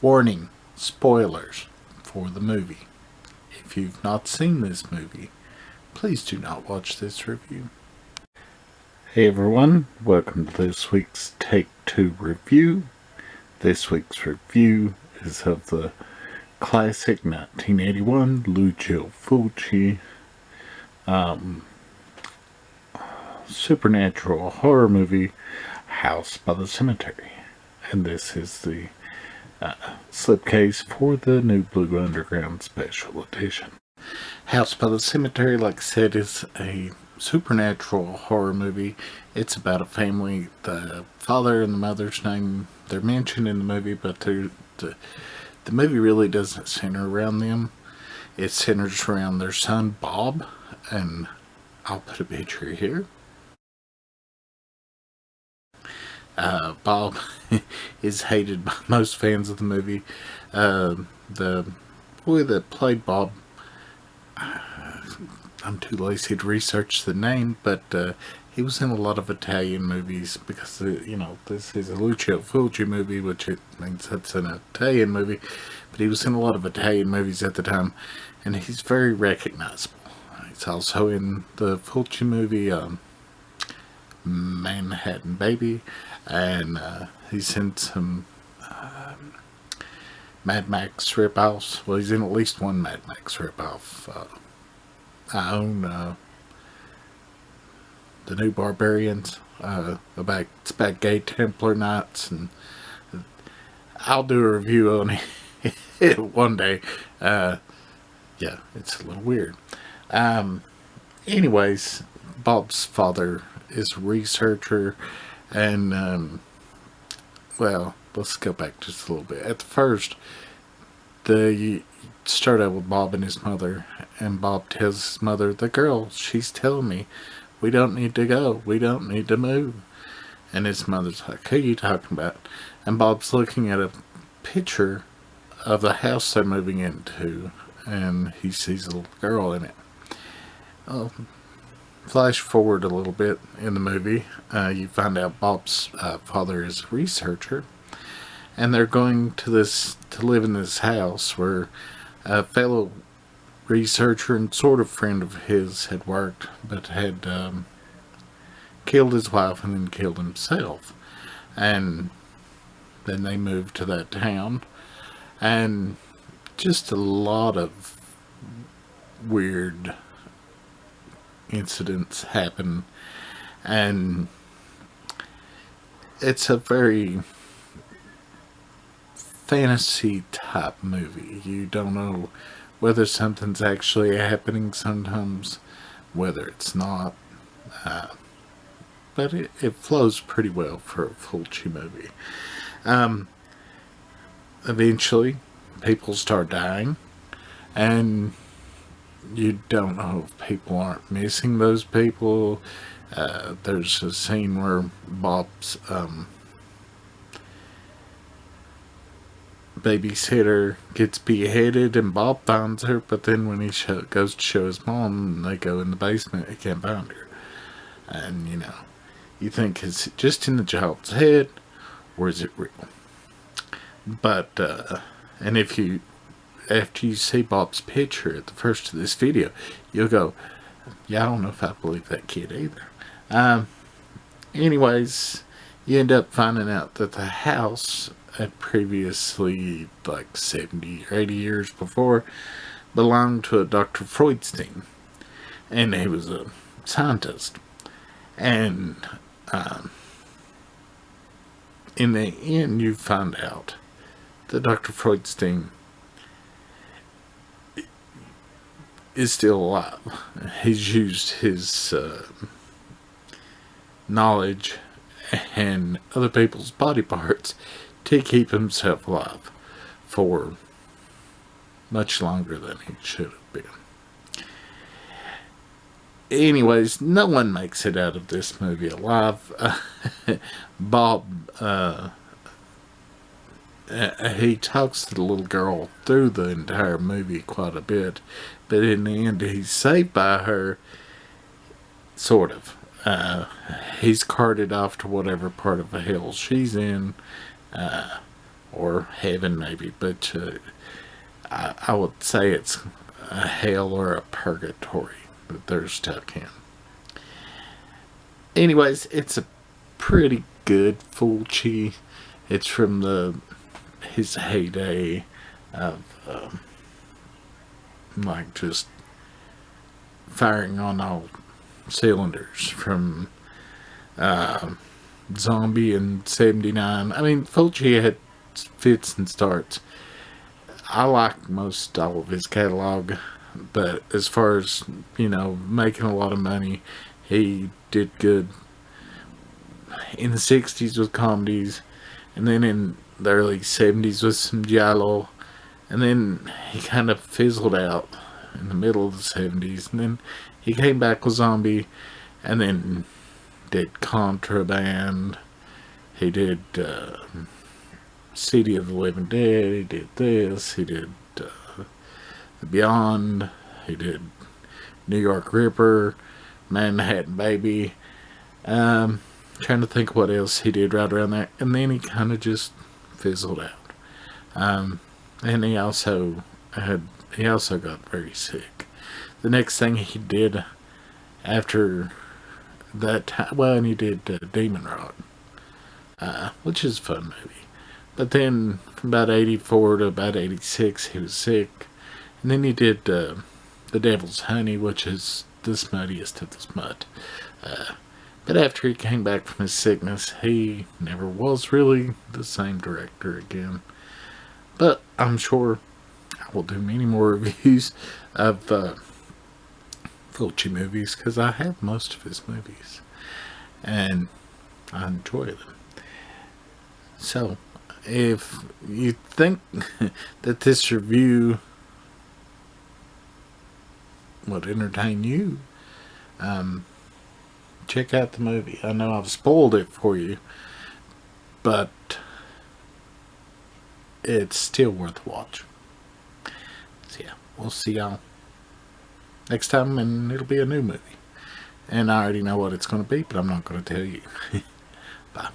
Warning, spoilers for the movie. If you've not seen this movie, please do not watch this review. Hey everyone, welcome to this week's Take 2 review. This week's review is of the classic 1981 Lucio Fulci supernatural horror movie, House by the Cemetery. And this is the slipcase for the New Blue Underground Special Edition. House by the Cemetery, like I said, is a supernatural horror movie. It's about a family. The father and the mother's name, they're mentioned in the movie, but the movie really doesn't center around them. It centers around their son, Bob, and I'll put a picture here. Bob is hated by most fans of the movie. The boy that played Bob, I'm too lazy to research the name, but he was in a lot of Italian movies because, this is a Lucio Fulci movie, which it means that's an Italian movie, but he was in a lot of Italian movies at the time, and he's very recognizable. He's also in the Fulci movie, Manhattan Baby, and he's in some Mad Max ripoffs. Well, he's in at least one Mad Max ripoff. I own The New Barbarians. It's about gay Templar knights, and I'll do a review on it one day. Yeah, it's a little weird. Anyways, Bob's father is a researcher, and well, let's go back just a little bit. At the first, you start out with Bob and his mother, and Bob tells his mother, the girl, she's telling me we don't need to go, we don't need to move. And his mother's like, who are you talking about? And Bob's looking at a picture of the house they're moving into, and he sees a little girl in it. Flash forward a little bit in the movie, you find out Bob's father is a researcher, and they're going to live in this house where a fellow researcher and sort of friend of his had worked, but had killed his wife and then killed himself. And then they moved to that town, and just a lot of weird incidents happen, and it's a very fantasy type movie. You don't know whether something's actually happening sometimes, whether it's not, but it flows pretty well for a Fulci movie. Eventually people start dying, and you don't know if people aren't missing those people. There's a scene where Bob's babysitter gets beheaded and Bob finds her, but then when he goes to show his mom and they go in the basement, he can't find her. And you think, is it just in the child's head or is it real? But and after you see Bob's picture at the first of this video, you'll go, yeah, I don't know if I believe that kid either. Anyways, you end up finding out that the house had previously, like 70 or 80 years before, belonged to a Dr. Freudstein, and he was a scientist. And in the end, you find out that Dr. Freudstein is still alive. He's used his knowledge and other people's body parts to keep himself alive for much longer than he should have been. Anyways, no one makes it out of this movie alive. Bob, he talks to the little girl through the entire movie quite a bit, but in the end he's saved by her, sort of. He's carted off to whatever part of the hell she's in, or heaven maybe, but I would say it's a hell or a purgatory that they're stuck in. Anyways, it's a pretty good Fulci. It's from his heyday of like just firing on all cylinders from Zombie in '79. I mean, Fulci had fits and starts. I like most all of his catalog, but as far as, making a lot of money, he did good in the '60s with comedies, and then in the early '70s with some giallo, and then he kind of fizzled out in the middle of the '70s, and then he came back with Zombie, and then did Contraband. He did City of the Living Dead. He did this. He did The Beyond. He did New York Ripper, Manhattan Baby. Trying to think what else he did right around there, and then he kind of just fizzled out. And he also got very sick. The next thing he did after that time, well, and he did Demon Rock, which is a fun movie. But then from about '84 to about '86, he was sick, and then he did The Devil's Honey, which is the smuttiest of the smut. But after he came back from his sickness, he never was really the same director again. But I'm sure I will do many more reviews of Fulci movies, because I have most of his movies and I enjoy them. So if you think that this review would entertain you, check out the movie. I know I've spoiled it for you, but it's still worth a watch. So yeah, we'll see y'all next time, and it'll be a new movie. And I already know what it's going to be, but I'm not going to tell you. Bye.